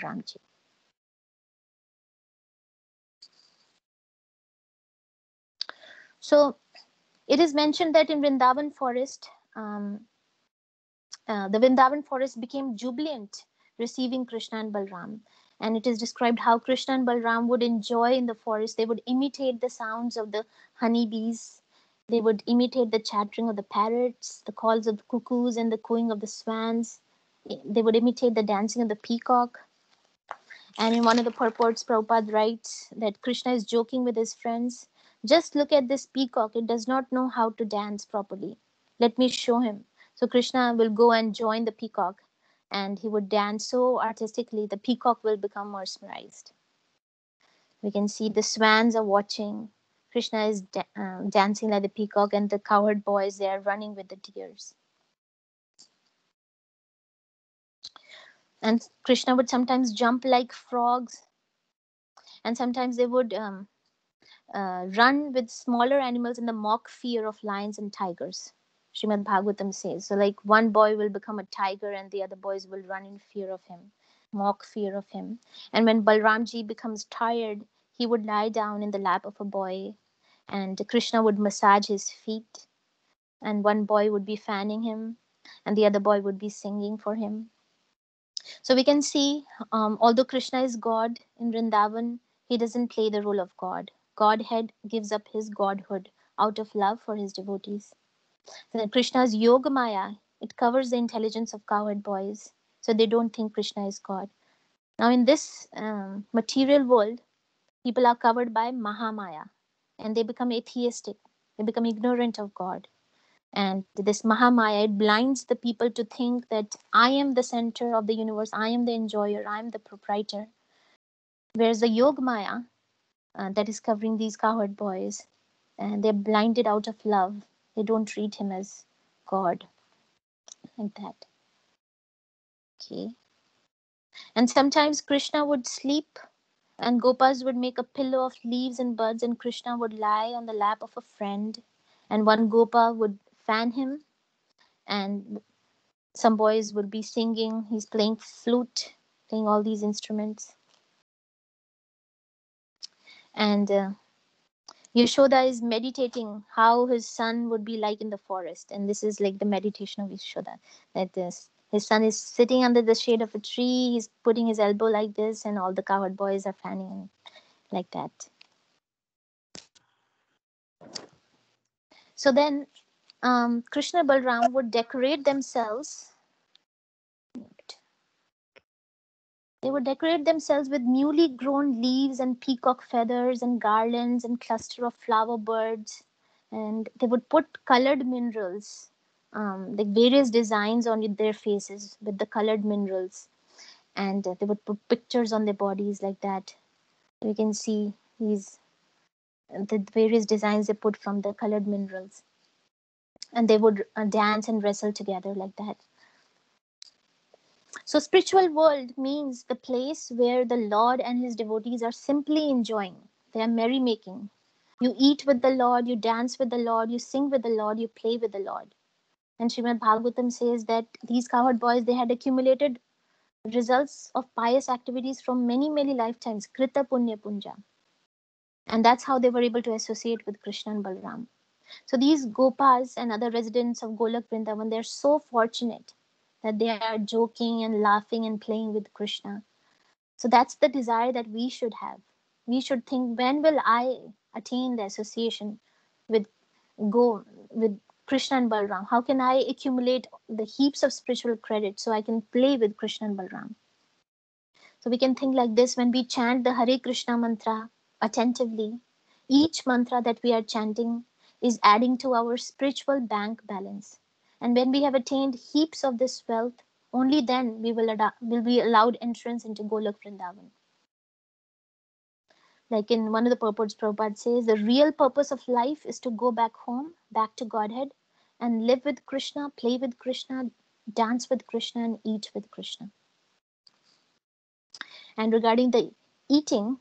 Balramji. So it is mentioned that in Vrindavan forest, the Vrindavan forest became jubilant, receiving Krishna and Balram. And it is described how Krishna and Balram would enjoy in the forest. They would imitate the sounds of the honeybees. They would imitate the chattering of the parrots, the calls of the cuckoos, and the cooing of the swans. They would imitate the dancing of the peacock. And in one of the purports, Prabhupada writes that Krishna is joking with his friends. Just look at this peacock. It does not know how to dance properly. Let me show him. So Krishna will go and join the peacock, and he would dance so artistically, the peacock will become mesmerized. We can see the swans are watching. Krishna is dancing like the peacock, and the cowherd boys, they are running with the deers. And Krishna would sometimes jump like frogs, and sometimes they would run with smaller animals in the mock fear of lions and tigers. Srimad Bhagavatam says. So, like one boy will become a tiger and the other boys will run in fear of him, mock fear of him. And when Balramji becomes tired, he would lie down in the lap of a boy and Krishna would massage his feet. And one boy would be fanning him and the other boy would be singing for him. So we can see, although Krishna is God in Vrindavan, he doesn't play the role of God. Godhead gives up his godhood out of love for his devotees. So Krishna's Yoga Maya, it covers the intelligence of cowherd boys, so they don't think Krishna is God. Now, in this material world, people are covered by Mahamaya, and they become atheistic. They become ignorant of God. And this Mahamaya, it blinds the people to think that I am the center of the universe, I am the enjoyer, I am the proprietor. Whereas the Yogamaya, that is covering these cowherd boys, and they're blinded out of love. They don't treat him as God, like that. Okay. And sometimes Krishna would sleep, and Gopas would make a pillow of leaves and buds, and Krishna would lie on the lap of a friend, and one Gopa would fan him, and some boys would be singing. He's playing flute, playing all these instruments. And Yashoda is meditating how his son would be like in the forest. And this is like the meditation of Yashoda. That his son is sitting under the shade of a tree. He's putting his elbow like this, and all the cowherd boys are fanning him like that. So then Krishna and Balram would decorate themselves. They would decorate themselves with newly grown leaves and peacock feathers and garlands and cluster of flower birds. And they would put colored minerals, like various designs on their faces with the colored minerals. And they would put pictures on their bodies like that. You can see these the various designs they put from the colored minerals. And they would dance and wrestle together like that. So, spiritual world means the place where the Lord and his devotees are simply enjoying. They are merrymaking. You eat with the Lord, you dance with the Lord, you sing with the Lord, you play with the Lord. And Srimad Bhagavatam says that these cowherd boys, they had accumulated results of pious activities from many, many lifetimes. Krita Punya Punja. And that's how they were able to associate with Krishna and Balram. So these Gopas and other residents of Golak Vrindavan, they're so fortunate that they are joking and laughing and playing with Krishna. So that's the desire that we should have. We should think, when will I attain the association with with Krishna and Balram? How can I accumulate the heaps of spiritual credit so I can play with Krishna and Balram? So we can think like this: when we chant the Hare Krishna mantra attentively, each mantra that we are chanting is adding to our spiritual bank balance. And when we have attained heaps of this wealth, only then will be allowed entrance into Golok Vrindavan. Like in one of the purports, Prabhupada says, the real purpose of life is to go back home, back to Godhead, and live with Krishna, play with Krishna, dance with Krishna, and eat with Krishna. And regarding the eating,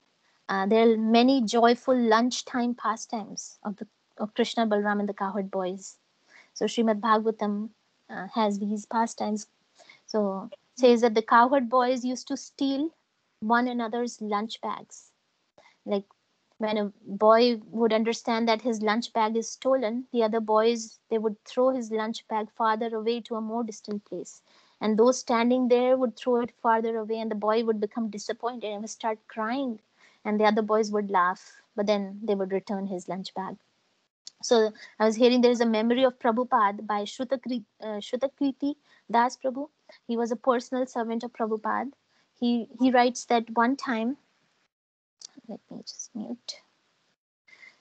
there are many joyful lunchtime pastimes of Krishna, Balram, and the cowherd boys. So Srimad Bhagavatam has these pastimes. So says that the cowherd boys used to steal one another's lunch bags. Like when a boy would understand that his lunch bag is stolen, the other boys, they would throw his lunch bag farther away to a more distant place. And those standing there would throw it farther away, and the boy would become disappointed and would start crying. And the other boys would laugh, but then they would return his lunch bag. So I was hearing there is a memory of Prabhupada by Shrutakirti Das Prabhu. He was a personal servant of Prabhupada. He writes that one time, let me just mute.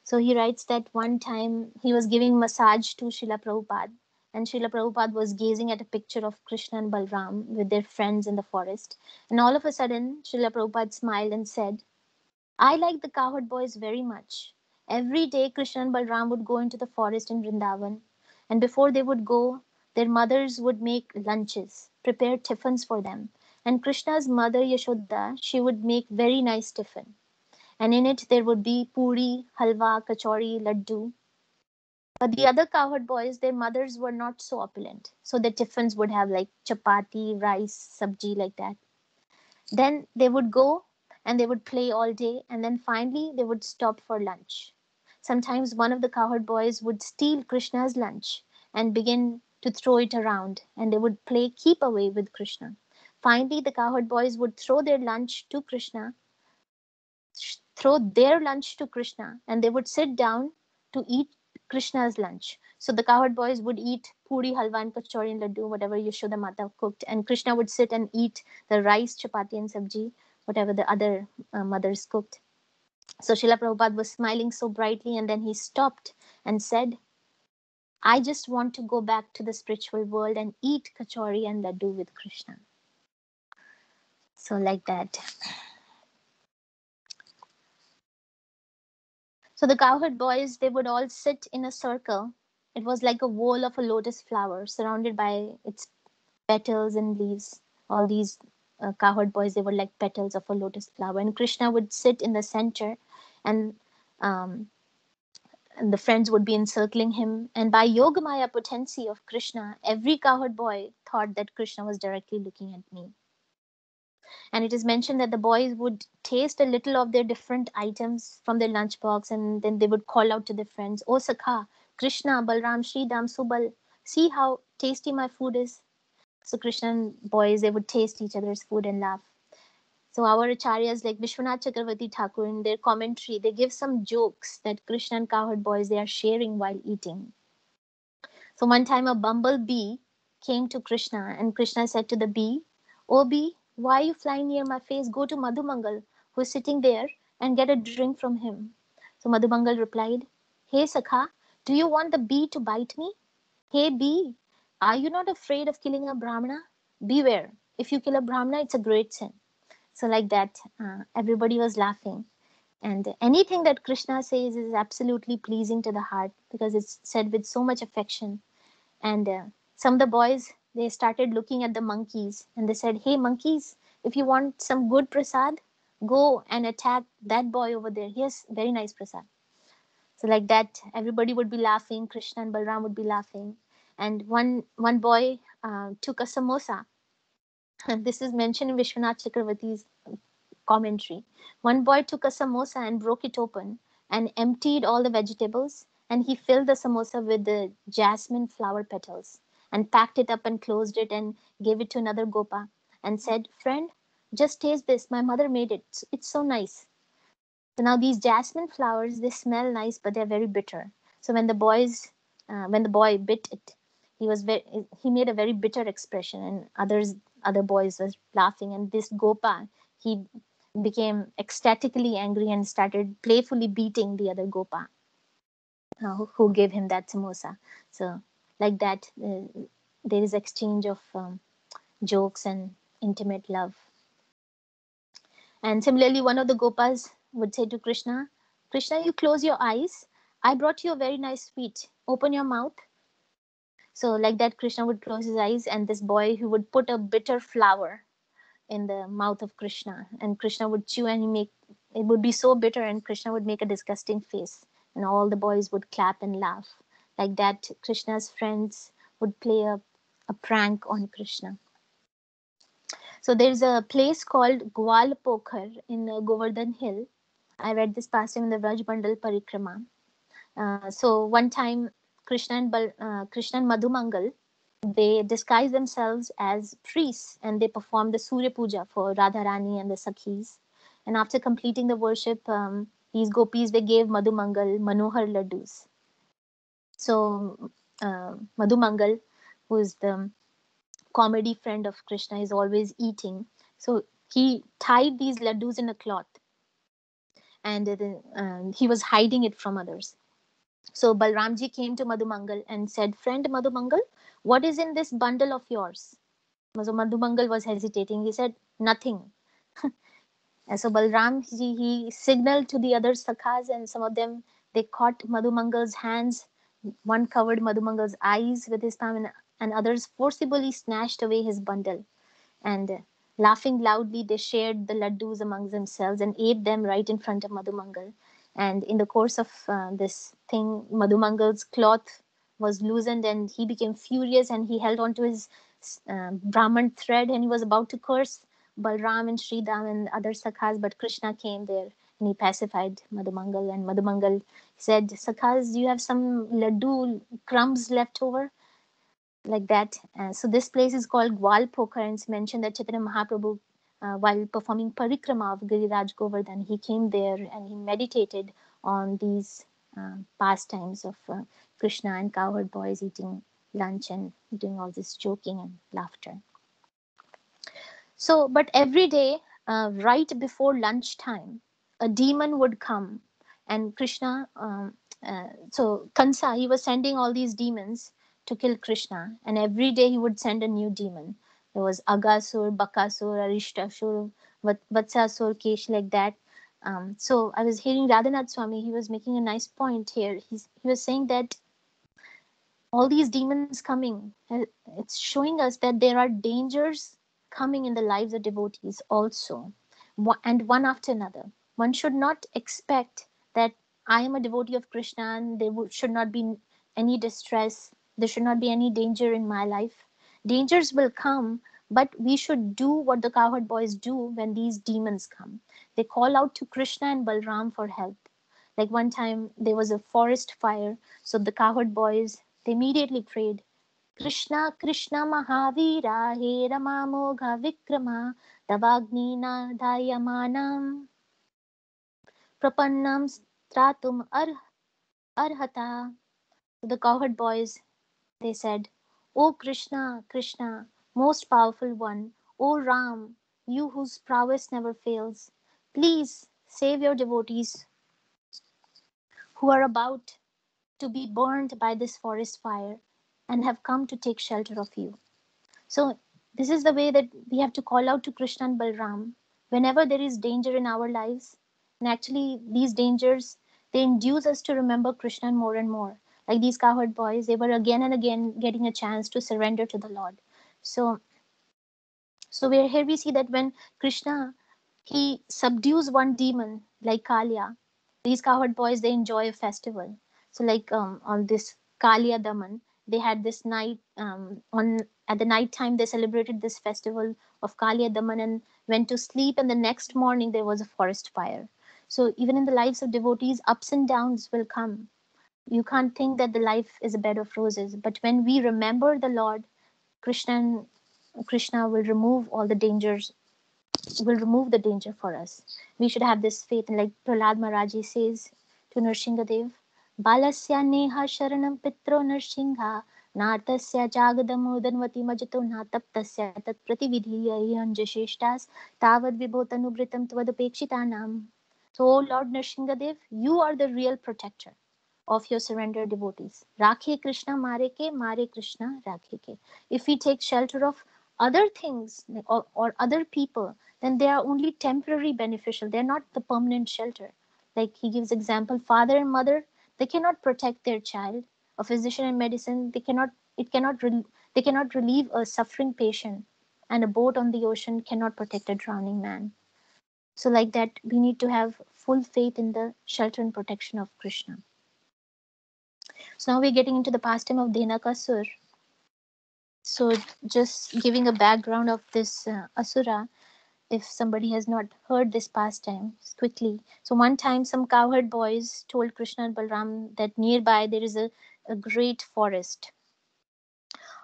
So he writes that one time he was giving massage to Srila Prabhupada, and Srila Prabhupada was gazing at a picture of Krishna and Balram with their friends in the forest. And all of a sudden, Srila Prabhupada smiled and said, I like the cowherd boys very much. Every day, Krishna and Balram would go into the forest in Vrindavan, and before they would go, their mothers would make lunches, prepare tiffins for them. And Krishna's mother, Yashoda, she would make very nice tiffin. And in it, there would be puri, halwa, kachori, laddu. But the other cowherd boys, their mothers were not so opulent. So their tiffins would have like chapati, rice, sabji, like that. Then they would go and they would play all day, and then finally they would stop for lunch. Sometimes one of the cowherd boys would steal Krishna's lunch and begin to throw it around, and they would play keep away with Krishna. Finally, the cowherd boys would throw their lunch to Krishna, and they would sit down to eat Krishna's lunch. So the cowherd boys would eat puri, halwa, and kachori and laddu, whatever Yashoda Mata cooked, and Krishna would sit and eat the rice, chapati, and sabji, whatever the other mothers cooked. So Srila Prabhupada was smiling so brightly, and then he stopped and said, I just want to go back to the spiritual world and eat kachori and laddu with Krishna. So, like that. So the cowherd boys, they would all sit in a circle. It was like a wall of a lotus flower surrounded by its petals and leaves. All these cowherd boys, they were like petals of a lotus flower. And Krishna would sit in the center, and, um, and the friends would be encircling him. And by Yogamaya potency of Krishna, every cowherd boy thought that Krishna was directly looking at me. And it is mentioned that the boys would taste a little of their different items from their lunchbox, and then they would call out to their friends, Oh Sakha, Krishna, Balram, Sridham, Subal, see how tasty my food is. So Krishna and boys, they would taste each other's food and laugh. So our acharyas like Vishwanath Chakravarti Thakur, in their commentary, they give some jokes that Krishna and cowherd boys, they are sharing while eating. So one time a bumblebee came to Krishna, and Krishna said to the bee, Oh bee, why are you flying near my face? Go to Madhumangal, who is sitting there, and get a drink from him. So Madhumangal replied, Hey Sakha, do you want the bee to bite me? Hey bee, are you not afraid of killing a Brahmana? Beware, if you kill a Brahmana, it's a great sin. So like that, everybody was laughing. And anything that Krishna says is absolutely pleasing to the heart because it's said with so much affection. And some of the boys, they started looking at the monkeys, and they said, Hey monkeys, if you want some good prasad, go and attack that boy over there. He has very nice prasad. So like that, everybody would be laughing. Krishna and Balram would be laughing. And one boy took a samosa, and this is mentioned in Vishwanath Chakravarti's commentary. One boy took a samosa and broke it open and emptied all the vegetables, and he filled the samosa with the jasmine flower petals and packed it up and closed it and gave it to another gopa and said, Friend, just taste this. My mother made it. It's so nice. So now these jasmine flowers, they smell nice, but they're very bitter. So when the boy bit it, he made a very bitter expression, and other boys was laughing. And this Gopa, he became ecstatically angry and started playfully beating the other Gopa who gave him that samosa. So like that, there is exchange of jokes and intimate love. And similarly, one of the Gopas would say to Krishna, Krishna, you close your eyes. I brought you a very nice sweet. Open your mouth. So, like that, Krishna would close his eyes, and this boy who would put a bitter flower in the mouth of Krishna, and Krishna would chew, and it would be so bitter, and Krishna would make a disgusting face, and all the boys would clap and laugh. Like that, Krishna's friends would play a prank on Krishna. So there's a place called Gwal Pokhar in Govardhan Hill. I read this pastime in the Vraj Bandal Parikrama. So one time, Krishna and Madhumangal, they disguise themselves as priests and they perform the Surya Puja for Radharani and the Sakhis. And after completing the worship, these gopis, they gave Madhumangal Manohar Laddus. So Madhumangal, who is the comedy friend of Krishna, is always eating. So he tied these laddus in a cloth and he was hiding it from others. So Balramji came to Madhumangal and said, "Friend Madhumangal, what is in this bundle of yours?" So Madhumangal was hesitating. He said, "Nothing." And so Balramji, he signaled to the other sakhas, and some of them, they caught Madhumangal's hands. One covered Madhumangal's eyes with his palm, and others forcibly snatched away his bundle. And laughing loudly, they shared the laddus among themselves and ate them right in front of Madhumangal. And in the course of this thing, Madhumangal's cloth was loosened and he became furious and he held on to his Brahman thread and he was about to curse Balram and Sridham and other sakhas, but Krishna came there and he pacified Madhumangal. And Madhumangal said, "Sakhas, do you have some laddu crumbs left over?" Like that. So this place is called Gwal Pokhar, and it's mentioned that Chaitanya Mahaprabhu, while performing parikrama of Giriraj Govardhan, he came there and he meditated on these pastimes of Krishna and cowherd boys eating lunch and doing all this joking and laughter. So, but every day, right before lunchtime, a demon would come, and Krishna. So Kansa, he was sending all these demons to kill Krishna, and every day he would send a new demon. There was Agasur, Bakasur, Arishtasur, Vatsasur, Kesh, like that. So I was hearing Radhanath Swami. He was making a nice point here. He was saying that all these demons coming, it's showing us that there are dangers coming in the lives of devotees also, and one after another. One should not expect that I am a devotee of Krishna and there should not be any distress, there should not be any danger in my life. Dangers will come, but we should do what the cowherd boys do when these demons come. They call out to Krishna and Balram for help. Like one time there was a forest fire, so the cowherd boys, they immediately prayed, "Krishna, Krishna Mahavira, He Ramamogha Vikrama, Tavagnina Dayamanam, Prapannam Stratum Arhata." The cowherd boys, they said, "O Krishna, Krishna, most powerful one, O Ram, you whose prowess never fails, please save your devotees who are about to be burned by this forest fire and have come to take shelter of you." So, this is the way that we have to call out to Krishna and Balram whenever there is danger in our lives. And actually, these dangers, they induce us to remember Krishna more and more. Like these cowherd boys, they were again and again getting a chance to surrender to the Lord. So, here we see that when Krishna, he subdues one demon like Kalia, these cowherd boys, they enjoy a festival. So like on this Kalia Daman, they had this night, on at the night time they celebrated this festival of Kalia Daman and went to sleep, and the next morning there was a forest fire. So even in the lives of devotees, ups and downs will come. You can't think that the life is a bed of roses, but when we remember the Lord, Krishna Krishna will remove all the dangers, will remove the danger for us. We should have this faith. And like Prahlad Maharaji says to Nrsingadev, "Balasya neha sharanam pitro Nrsimha, nartasya jagadamodanvati majato nataptasya tat pratividhiyanjasheshtas tavad vibhotanubritam tvadapekshitanam." So, O Lord Nrsingadev, you are the real protector of your surrendered devotees. Rakhe Krishna Mare Krishna Rakhe ke. If we take shelter of other things or other people, then they are only temporary beneficial. They're not the permanent shelter. Like he gives example, father and mother, they cannot protect their child. A physician and medicine, they cannot relieve a suffering patient. And a boat on the ocean cannot protect a drowning man. So like that, we need to have full faith in the shelter and protection of Krishna. So now we're getting into the pastime of Dhenakasur. So, just giving a background of this asura, if somebody has not heard this pastime, quickly. So, one time, some cowherd boys told Krishna and Balram that nearby there is a great forest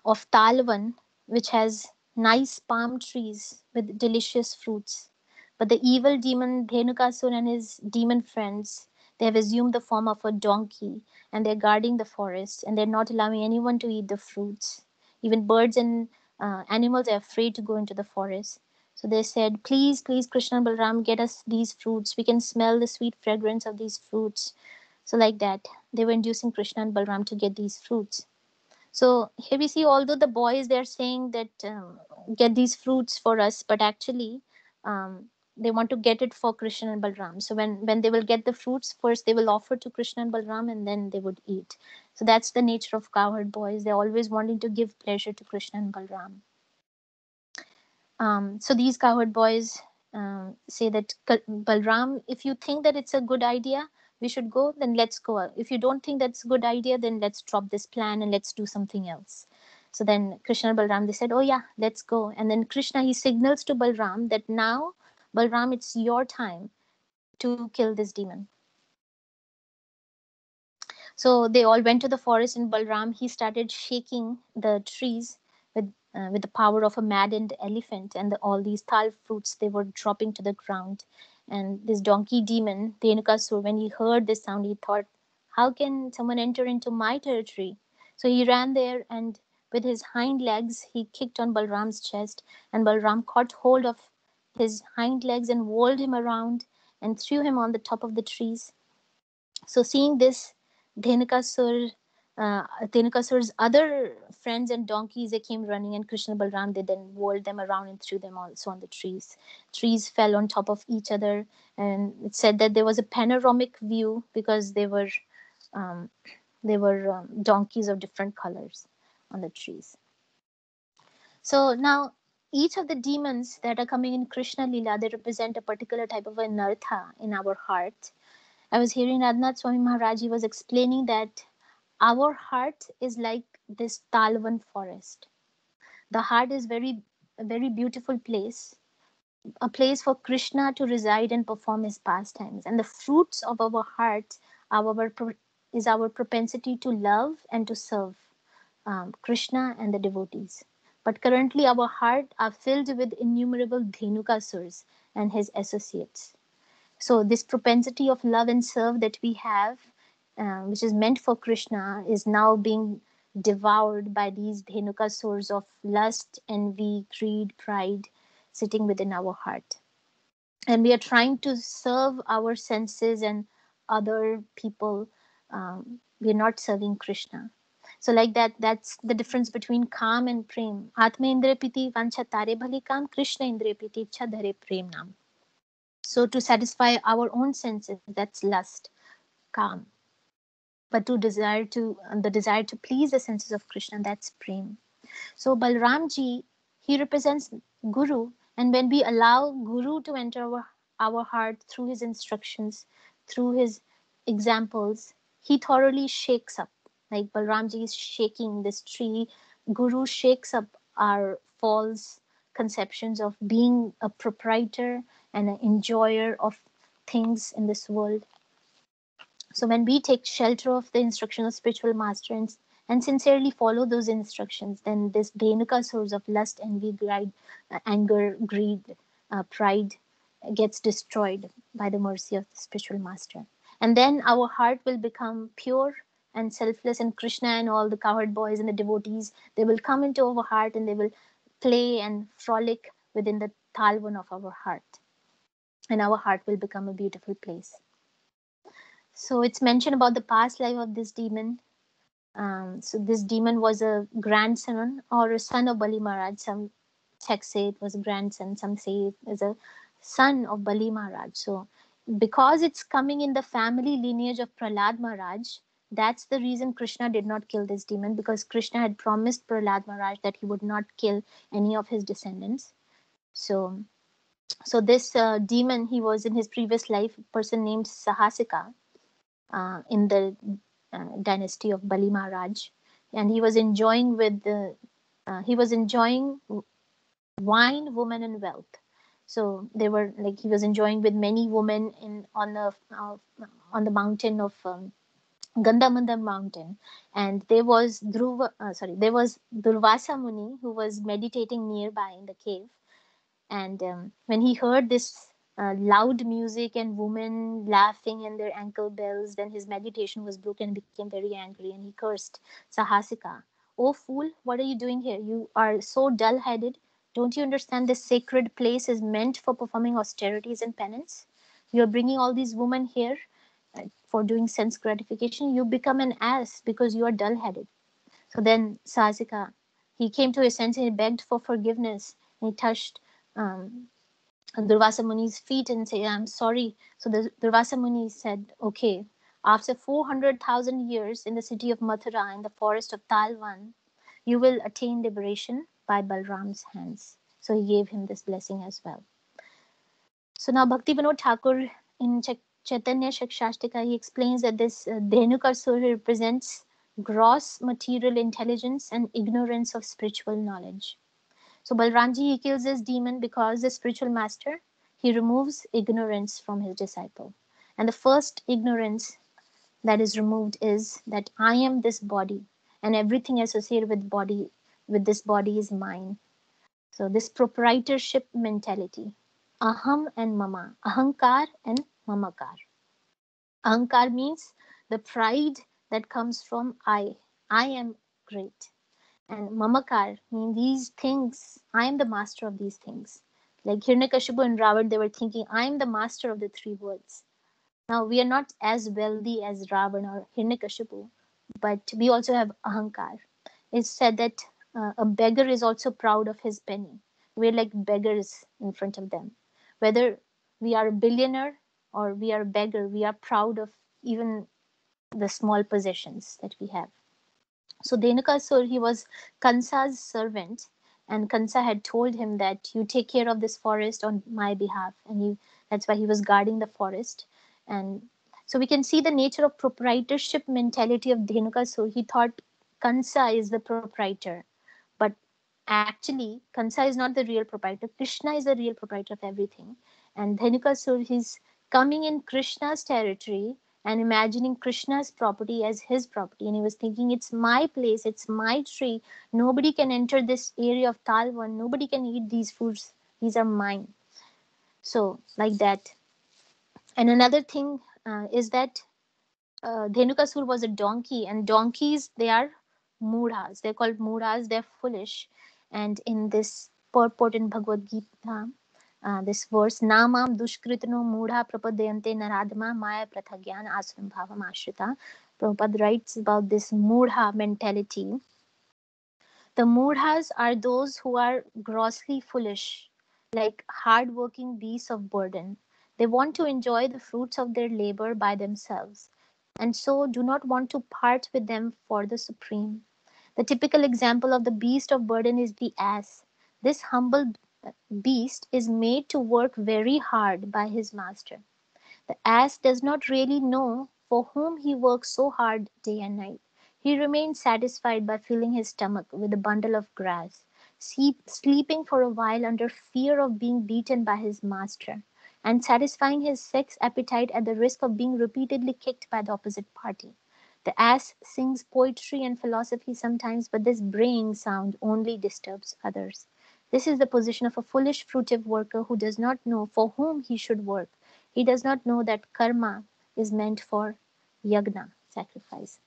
of Talvan, which has nice palm trees with delicious fruits. But the evil demon Dhenukasur and his demon friends, they have assumed the form of a donkey, and they're guarding the forest, and they're not allowing anyone to eat the fruits. Even birds and animals are afraid to go into the forest. So they said, please, please, Krishna and Balram, get us these fruits. We can smell the sweet fragrance of these fruits. So, like that, they were inducing Krishna and Balram to get these fruits. So here we see, although the boys they're saying that get these fruits for us, but actually they want to get it for Krishna and Balram. So when they will get the fruits, first they will offer to Krishna and Balram, and then they would eat. So that's the nature of cowherd boys. They're always wanting to give pleasure to Krishna and Balram. So these cowherd boys say that, Balram, if you think that it's a good idea, we should go, then let's go. If you don't think that's a good idea, then let's drop this plan and let's do something else. So then Krishna and Balram, they said, oh yeah, let's go. And then Krishna, he signals to Balram that now, Balram, it's your time to kill this demon. So they all went to the forest, and Balram, he started shaking the trees with the power of a maddened elephant, and all these tal fruits they were dropping to the ground. And this donkey demon, Dhenukasur, when he heard this sound, he thought, "How can someone enter into my territory?" So he ran there, and with his hind legs, he kicked on Balram's chest, and Balram caught hold of his hind legs and whirled him around and threw him on the top of the trees. So seeing this, Dhenukasur, Dhenukasura's other friends and donkeys, they came running, and Krishna and Balram, they then whirled them around and threw them also on the trees. Trees fell on top of each other, and it said that there was a panoramic view because um, they were donkeys of different colors on the trees. So now each of the demons that are coming in Krishna Lila, they represent a particular type of anartha in our heart. I was hearing Radhanath Swami Maharaj, he was explaining that our heart is like this Talvan forest. The heart is a very beautiful place, a place for Krishna to reside and perform his pastimes. And the fruits of our heart our, is our propensity to love and to serve Krishna and the devotees. But currently, our heart are filled with innumerable Dhenukasurs and his associates. So this propensity of love and serve that we have, which is meant for Krishna, is now being devoured by these Dhenukasurs of lust, envy, greed, pride sitting within our heart. And we are trying to serve our senses and other people. We're not serving Krishna. So like that, that's the difference between Kam and Prem. Atma Indra Piti Vancha Tare Bhali Kam, Krishna Indra Piti Ichha Dhare Prem Nam. So to satisfy our own senses, that's lust, Kam. But the desire to please the senses of Krishna, that's Prem. So Balramji, he represents Guru, and when we allow Guru to enter our heart through his instructions, through his examples, he thoroughly shakes up. Like Balramji is shaking this tree, Guru shakes up our false conceptions of being a proprietor and an enjoyer of things in this world. So when we take shelter of the instruction of spiritual master and sincerely follow those instructions, then this Dhenuka source of lust, envy, anger, greed, pride gets destroyed by the mercy of the spiritual master. And then our heart will become pure and selfless, and Krishna and all the cowherd boys and the devotees, they will come into our heart and they will play and frolic within the talvan of our heart. And our heart will become a beautiful place. So it's mentioned about the past life of this demon. So this demon was a grandson or a son of Bali Maharaj. Some texts say it was a grandson. Some say it is a son of Bali Maharaj. So because it's coming in the family lineage of Prahlad Maharaj, that's the reason Krishna did not kill this demon, because Krishna had promised Prahlad Maharaj that he would not kill any of his descendants. So, so this demon, he was in his previous life a person named Sahasika in the dynasty of Bali Maharaj, and he was enjoying with He was enjoying wine, woman, and wealth. So they were like he was enjoying with many women in on the mountain of Gandhamandar mountain, and there was Durvasa Muni who was meditating nearby in the cave, and when he heard this loud music and women laughing and their ankle bells, then his meditation was broken and became very angry, and he cursed Sahasika. Oh fool, what are you doing here? You are so dull headed. Don't you understand this sacred place is meant for performing austerities and penance? You're bringing all these women here for doing sense gratification. You become an ass because you are dull headed. So then Sahasika, he came to his senses, and he begged for forgiveness, and he touched um, Durvasa Muni's feet and said, I'm sorry. So the Durvasa Muni said, okay, after 400,000 years in the city of Mathura, in the forest of Talwan, you will attain liberation by Balram's hands. So he gave him this blessing as well. So now Bhakti Vinod Thakur in Chaitanya Shakshashtika, he explains that this Dhenukasura represents gross material intelligence and ignorance of spiritual knowledge. So Balramji, he kills this demon because the spiritual master, he removes ignorance from his disciple. And the first ignorance that is removed is that I am this body, and everything associated with this body is mine. So this proprietorship mentality, aham and mama, ahankar and mamakar. Ahankar means the pride that comes from I am great. And mamakar mean these things, I am the master of these things. Like Hiranyakashipu and Ravan, they were thinking, I am the master of the three worlds. Now we are not as wealthy as Ravan or Hiranyakashipu, but we also have ahankar. It's said that a beggar is also proud of his penny. We're like beggars in front of them. Whether we are a billionaire or we are a beggar, we are proud of even the small possessions that we have. So Dhenukasur, he was Kansa's servant, and Kansa had told him that you take care of this forest on my behalf, and that's why he was guarding the forest. And so we can see the nature of proprietorship mentality of Dhenukasur. He thought Kansa is the proprietor, but actually Kansa is not the real proprietor. Krishna is the real proprietor of everything. And Dhenukasur, he's coming in Krishna's territory and imagining Krishna's property as his property. And he was thinking, it's my place, it's my tree. Nobody can enter this area of Talwan. Nobody can eat these foods. These are mine. So, like that. And another thing is that Dhenukasur was a donkey, and donkeys, they are mudhas. They're called mudhas, they're foolish. And in this purport in Bhagavad Gita, this verse, Namam dushkritano mudha prapadayante naradma maya prathagyan asram bhavam ashrita. Prabhupada writes about this mudha mentality. The mudhas are those who are grossly foolish, like hard-working beasts of burden. They want to enjoy the fruits of their labor by themselves, and so do not want to part with them for the supreme. The typical example of the beast of burden is the ass. This humble beast is made to work very hard by his master. The ass does not really know for whom he works so hard day and night. He remains satisfied by filling his stomach with a bundle of grass, sleeping for a while under fear of being beaten by his master, and satisfying his sex appetite at the risk of being repeatedly kicked by the opposite party. The ass sings poetry and philosophy sometimes, but this braying sound only disturbs others. This is the position of a foolish fruitive worker who does not know for whom he should work. He does not know that karma is meant for yagna, sacrifice.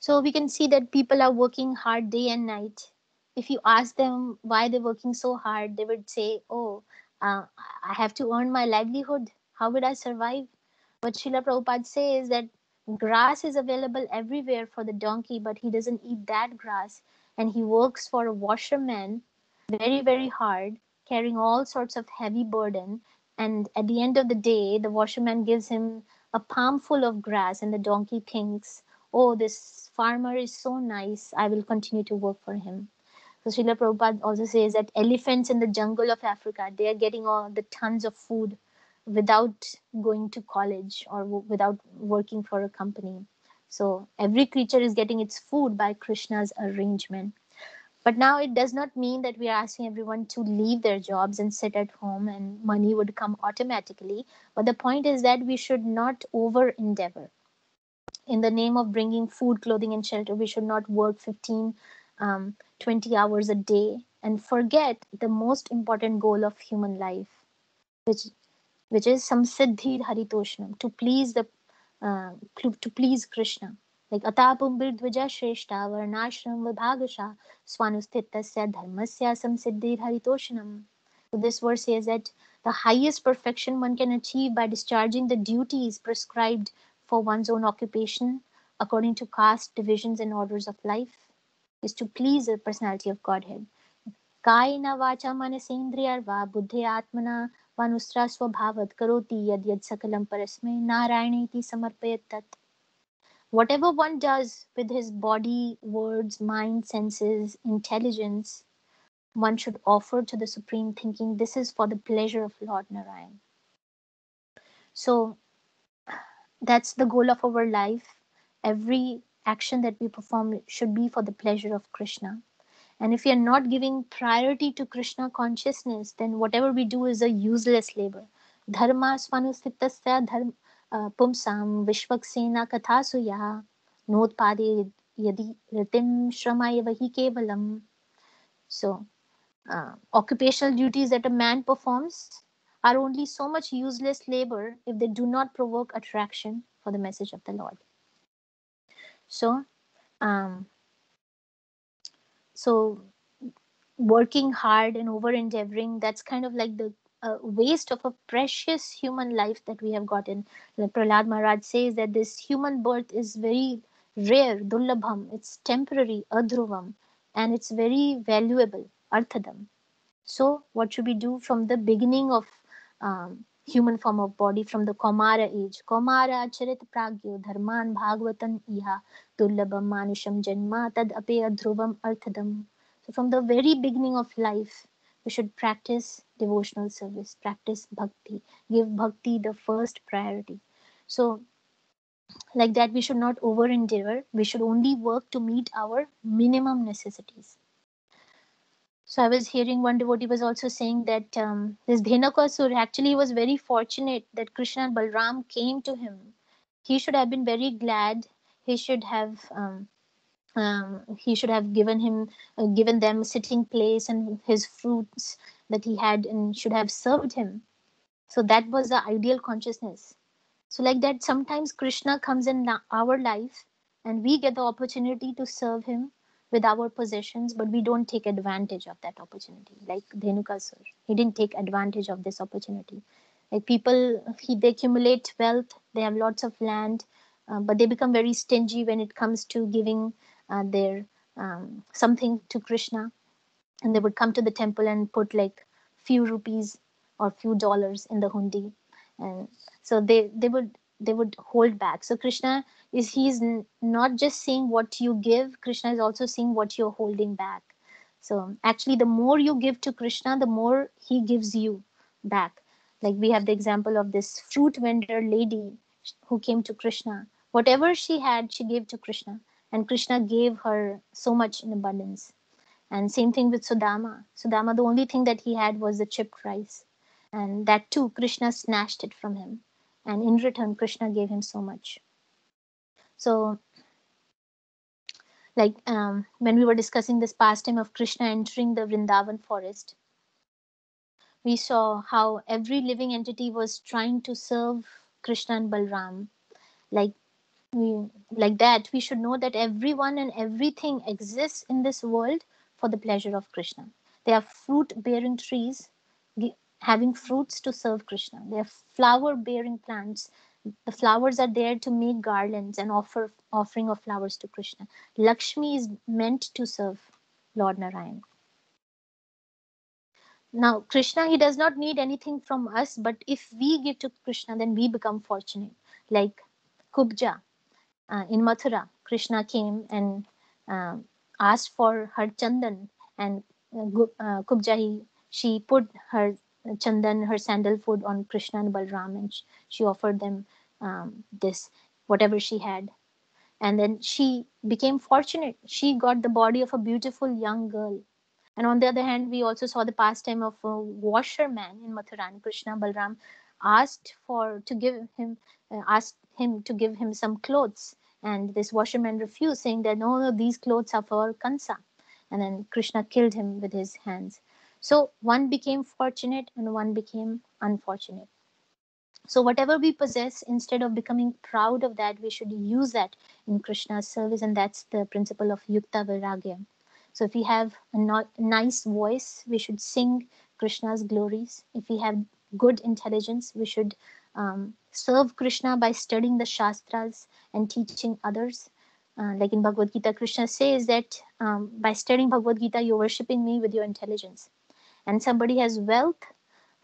So we can see that people are working hard day and night. If you ask them why they're working so hard, they would say, oh, I have to earn my livelihood. How would I survive? What Srila Prabhupada says that grass is available everywhere for the donkey, but he doesn't eat that grass. And he works for a washerman very, very hard, carrying all sorts of heavy burden. And at the end of the day, the washerman gives him a palmful of grass, and the donkey thinks, oh, this farmer is so nice, I will continue to work for him. So Srila Prabhupada also says that elephants in the jungle of Africa, they are getting all the tons of food without going to college or without working for a company. So every creature is getting its food by Krishna's arrangement. But now it does not mean that we are asking everyone to leave their jobs and sit at home and money would come automatically. But the point is that we should not over endeavor. In the name of bringing food, clothing, and shelter, we should not work 15, 20 hours a day and forget the most important goal of human life, which which is samsiddhi haritoshnam, to please the to please Krishna. Like atapum birdvaja shreshta varnashram vibhagasha swanusthitasya dharmasya samsiddhi haritoshnam. So this verse says that the highest perfection one can achieve by discharging the duties prescribed for one's own occupation according to caste divisions and orders of life is to please the personality of Godhead. कायेन वाचा मनसेन्द्रियर्वा बुद्ध्या वानुस्रा स्वभावत् करोति यद् यद् सकलं परस्मै नारायणेति समर्पयत् तत्. Whatever one does with his body, words, mind, senses, intelligence, one should offer to the Supreme, thinking this is for the pleasure of Lord Narayan. So that's the goal of our life. Every action that we perform should be for the pleasure of Krishna. And if we are not giving priority to Krishna consciousness, then whatever we do is a useless labor. Dharma svanusthitasya pumsam vishvaksena kathasuya notpade yadi ritim shramaya kevalam. So, occupational duties that a man performs are only so much useless labor if they do not provoke attraction for the message of the Lord. So, um, so working hard and over endeavoring, that's kind of like the waste of a precious human life that we have gotten. Like Prahlad Maharaj says that this human birth is very rare, dullabham, it's temporary, adhruvam, and it's very valuable, arthadam. So, what should we do from the beginning of human form of body, from the Komara age? Komara charit pragyo dharman bhagavatan iha dullabam manusham janma tad ape adhruvam arthadam. So, from the very beginning of life, we should practice devotional service, practice bhakti, give bhakti the first priority. So, like that, we should not over endeavor. We should only work to meet our minimum necessities. So I was hearing one devotee was also saying that this Dhenukasur actually was very fortunate that Krishna and Balram came to him. He should have been very glad. He should have given him given them sitting place and his fruits that he had, and should have served him. So that was the ideal consciousness. So like that, sometimes Krishna comes in our life and we get the opportunity to serve him with our possessions, but we don't take advantage of that opportunity. Like Dhenukasur, he didn't take advantage of this opportunity. Like people, they accumulate wealth, they have lots of land, but they become very stingy when it comes to giving their something to Krishna. And they would come to the temple and put like few rupees or few dollars in the hundi, and so they would hold back. So Krishna is not just seeing what you give, Krishna is also seeing what you're holding back. So actually the more you give to Krishna, the more he gives you back. Like we have the example of this fruit vendor lady who came to Krishna. Whatever she had, she gave to Krishna, and Krishna gave her so much in abundance. And same thing with Sudama. Sudama, the only thing that he had was the chipped rice. And that too, Krishna snatched it from him. And in return, Krishna gave him so much. So, like when we were discussing this pastime of Krishna entering the Vrindavan forest, we saw how every living entity was trying to serve Krishna and Balram. Like like that, we should know that everyone and everything exists in this world for the pleasure of Krishna. They are fruit bearing trees having fruits to serve Krishna. They are flower bearing plants. The flowers are there to make garlands and offering of flowers to Krishna. Lakshmi is meant to serve Lord Narayan. Now, Krishna, he does not need anything from us, but if we give to Krishna, then we become fortunate. Like Kubja, in Mathura, Krishna came and asked for her chandan, and Kubja, she put her chandan, her sandalwood on Krishna and Balram, and she offered them this, whatever she had. And then she became fortunate. She got the body of a beautiful young girl. And on the other hand, we also saw the pastime of a washerman in Mathura. And Krishna Balram asked him to give him some clothes, and this washerman refused, saying that no, no, these clothes are for Kansa. And then Krishna killed him with his hands. So one became fortunate and one became unfortunate. So whatever we possess, instead of becoming proud of that, we should use that in Krishna's service, and that's the principle of Yukta Vairagya. So if we have a nice voice, we should sing Krishna's glories. If we have good intelligence, we should serve Krishna by studying the Shastras and teaching others. Like in Bhagavad Gita, Krishna says that by studying Bhagavad Gita, you're worshipping me with your intelligence. And somebody has wealth.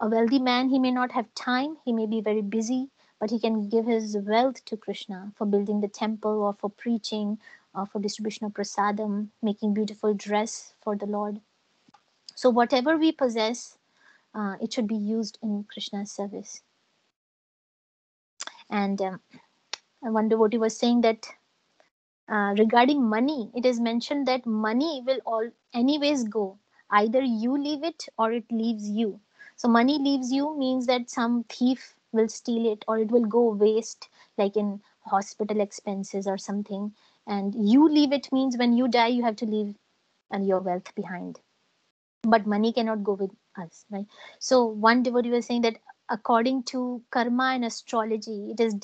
A wealthy man, he may not have time, he may be very busy, but he can give his wealth to Krishna for building the temple or for preaching or for distribution of prasadam, making beautiful dress for the Lord. So whatever we possess, it should be used in Krishna's service. And one devotee was saying that regarding money, it is mentioned that money will all anyways go. Either you leave it or it leaves you. So money leaves you means that some thief will steal it or it will go waste, like in hospital expenses or something. And you leave it means when you die, you have to leave your wealth behind. But money cannot go with us, right? So one devotee was saying that according to karma and astrology, it is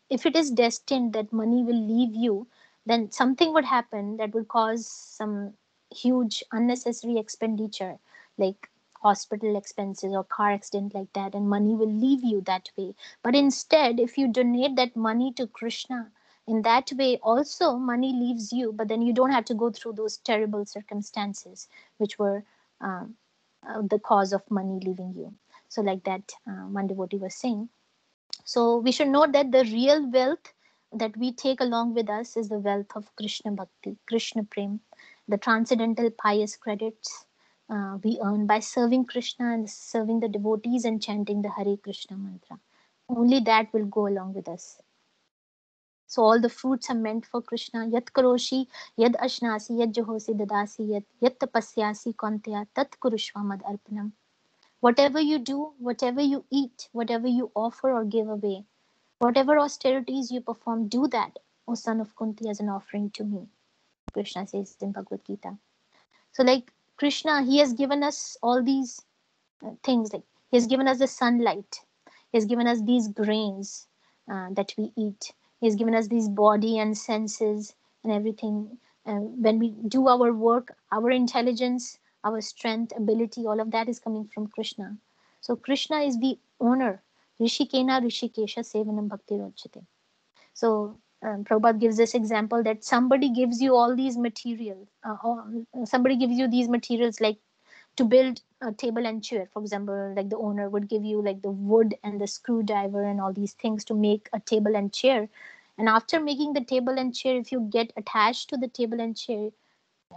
if it is destined that money will leave you, then something would happen that would cause some huge unnecessary expenditure, like hospital expenses or car accident like that, and money will leave you that way. But instead, if you donate that money to Krishna, in that way also money leaves you, but then you don't have to go through those terrible circumstances which were um, the cause of money leaving you. So like that, one devotee was saying. So we should know that the real wealth that we take along with us is the wealth of Krishna Bhakti, Krishna Prem, the transcendental pious credits we earn by serving Krishna and serving the devotees and chanting the Hare Krishna mantra. Only that will go along with us. So all the fruits are meant for Krishna. Yat karoshi, yad ashnasi, yad johosi dadasi, yat tapasyasi kontya, tat kurushva mad arpanam. Whatever you do, whatever you eat, whatever you offer or give away, whatever austerities you perform, do that, O son of Kunti, as an offering to me. Krishna says in Bhagavad Gita. So like Krishna, he has given us all these things. Like he has given us the sunlight. He has given us these grains that we eat. He has given us these body and senses and everything. When we do our work, our intelligence, our strength, ability, all of that is coming from Krishna. So Krishna is the owner. Rishikena Rishikesha Sevanam Bhakti Rochate. So Prabhupada gives this example that somebody gives you all these materials, or somebody gives you these materials like to build a table and chair. For example, like the owner would give you like the wood and the screwdriver and all these things to make a table and chair. And after making the table and chair, if you get attached to the table and chair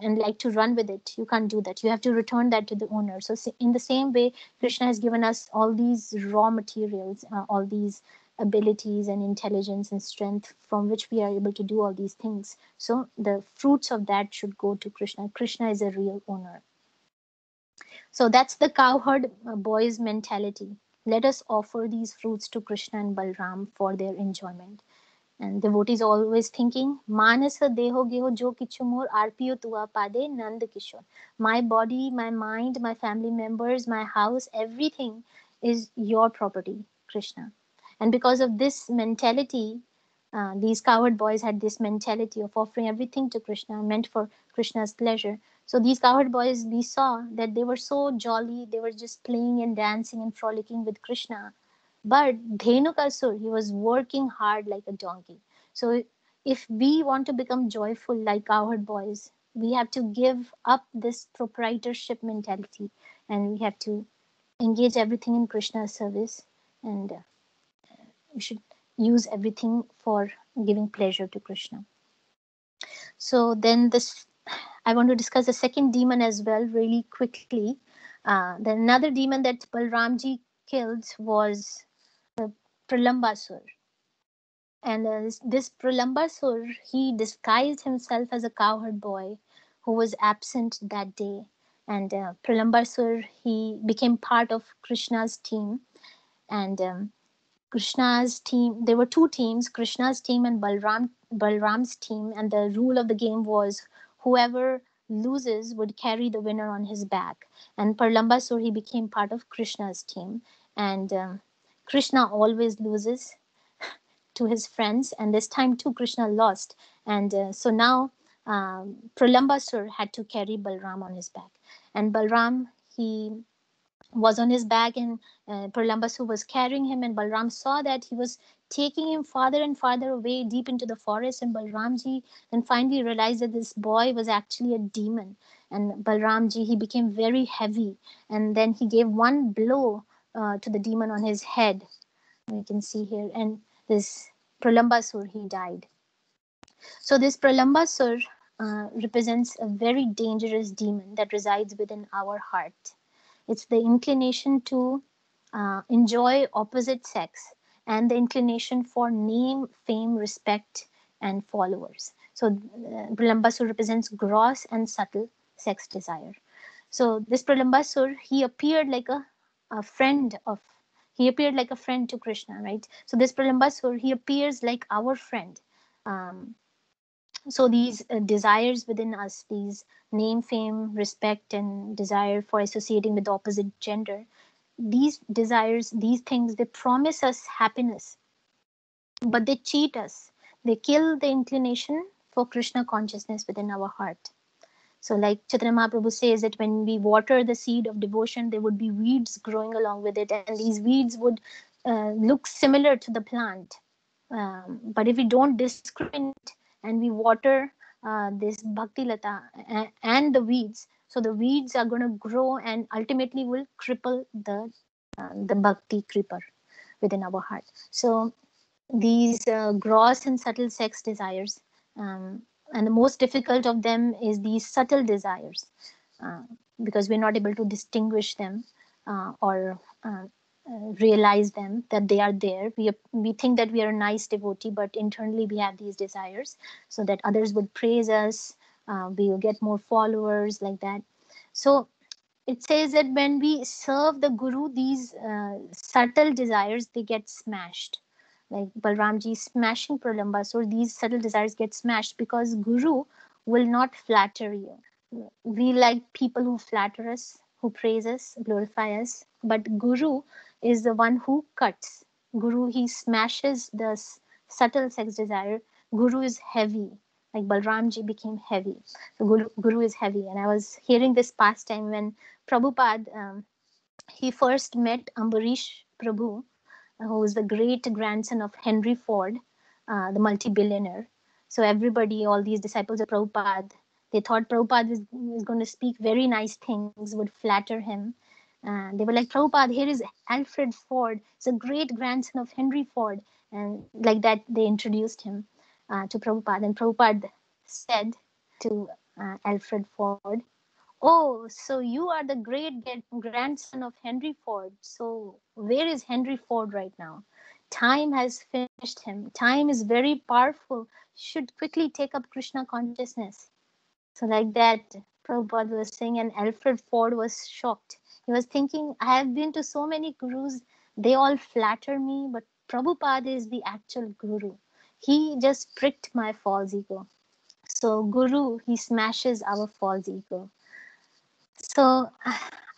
and like to run with it, you can't do that. You have to return that to the owner. So in the same way, Krishna has given us all these raw materials, all these abilities and intelligence and strength from which we are able to do all these things. So the fruits of that should go to Krishna. Krishna is a real owner. So that's the cowherd boy's mentality. Let us offer these fruits to Krishna and Balram for their enjoyment. And devotees always thinking, Manasa deho geho jo kichu more arpiyo tuva pade nand kishore. My body, my mind, my family members, my house, everything is your property, Krishna. And because of this mentality, these cowherd boys had this mentality of offering everything to Krishna, meant for Krishna's pleasure. So these cowherd boys, we saw that they were so jolly, they were just playing and dancing and frolicking with Krishna. But Dhenukasur, he was working hard like a donkey. So if we want to become joyful like cowherd boys, we have to give up this proprietorship mentality and we have to engage everything in Krishna's service, and we should use everything for giving pleasure to Krishna. So then this, I want to discuss the second demon as well really quickly. Then another demon that Balramji killed was the Pralambasur. And this Pralambasur, he disguised himself as a cowherd boy who was absent that day. And Pralambasur, he became part of Krishna's team. And Krishna's team, there were two teams, Krishna's team and Balram's team. And the rule of the game was whoever loses would carry the winner on his back. And Pralambasur, he became part of Krishna's team. And Krishna always loses to his friends, and this time too Krishna lost. And so now Pralambasur had to carry Balram on his back. And Balram, he was on his back, and Pralambasur was carrying him, and Balram saw that he was taking him farther and farther away deep into the forest. And Balramji then finally realized that this boy was actually a demon. And Balramji, he became very heavy, and then he gave one blow to the demon on his head, we can see here. And this Pralambasur, he died. So this Pralambasur represents a very dangerous demon that resides within our heart. It's the inclination to enjoy opposite sex and the inclination for name, fame, respect, and followers. So Pralambasur represents gross and subtle sex desire. So this Pralambasur, he appeared like a friend of, he appeared like a friend to Krishna, right? So this Pralambasur, he appears like our friend. Um, so these desires within us, these name, fame, respect, and desire for associating with the opposite gender, these desires, these things, they promise us happiness, but they cheat us. They kill the inclination for Krishna consciousness within our heart. So, like Chaitanya Mahaprabhu says that when we water the seed of devotion, there would be weeds growing along with it, and these weeds would look similar to the plant. But if we don't discriminate and we water this bhakti lata and the weeds, so the weeds are going to grow and ultimately will cripple the bhakti creeper within our heart. So these gross and subtle sex desires, um, and the most difficult of them is these subtle desires, uh, because we're not able to distinguish them or realize them that they are there. We think that we are a nice devotee, but internally we have these desires, so that others would praise us, we will get more followers, like that. So it says that when we serve the guru, these subtle desires, they get smashed, like Balramji smashing Pralamba. So these subtle desires get smashed because guru will not flatter you. We like people who flatter us, who praise us, glorify us, but guru is the one who cuts. Guru, he smashes the subtle sex desire. Guru is heavy, like Balramji became heavy. So guru is heavy. And I was hearing this past time when Prabhupada, he first met Ambarish Prabhu, who is the great grandson of Henry Ford, the multi-billionaire. So everybody, all these disciples of Prabhupada, they thought Prabhupada was going to speak very nice things, would flatter him. And they were like, Prabhupada, here is Alfred Ford. He's a great grandson of Henry Ford. And like that, they introduced him to Prabhupada. And Prabhupada said to Alfred Ford, "Oh, so you are the great grandson of Henry Ford. So where is Henry Ford right now? Time has finished him. Time is very powerful. Should quickly take up Krishna consciousness." So like that, Prabhupada was saying, and Alfred Ford was shocked. He was thinking, I have been to so many gurus. They all flatter me, but Prabhupada is the actual guru. He just pricked my false ego. So Guru, he smashes our false ego. So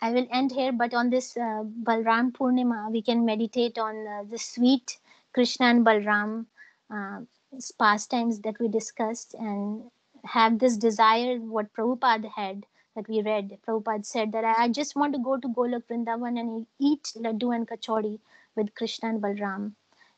I will end here, but on this Balram Purnima, we can meditate on the sweet Krishna and Balram uh, pastimes that we discussed, and have this desire, what Prabhupada had, that we read. Prabhupada said that I just want to go to Golok Vrindavan and eat laddu and kachori with Krishna and Balram.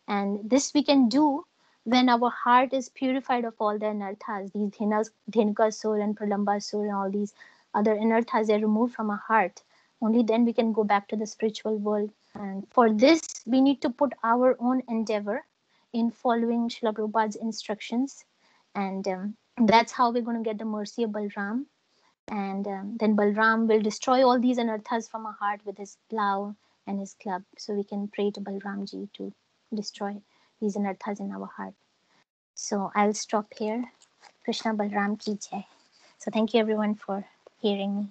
And this we can do when our heart is purified of all the anarthas, these Dhenukasur and Pralambasur and all these other anarthas are removed from our heart. Only then we can go back to the spiritual world. And for this, we need to put our own endeavor in following Srila Prabhupada's instructions. And that's how we're going to get the mercy of Balram. And then Balram will destroy all these anarthas from our heart with his plow and his club. So we can pray to Balramji to destroy He's in Arthas in our heart. So I'll stop here. Krishna Balram ki jai. So thank you everyone for hearing me.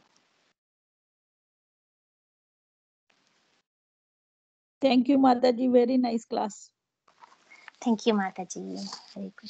Thank you, Mataji. Very nice class. Thank you, Mataji. Hare Krishna.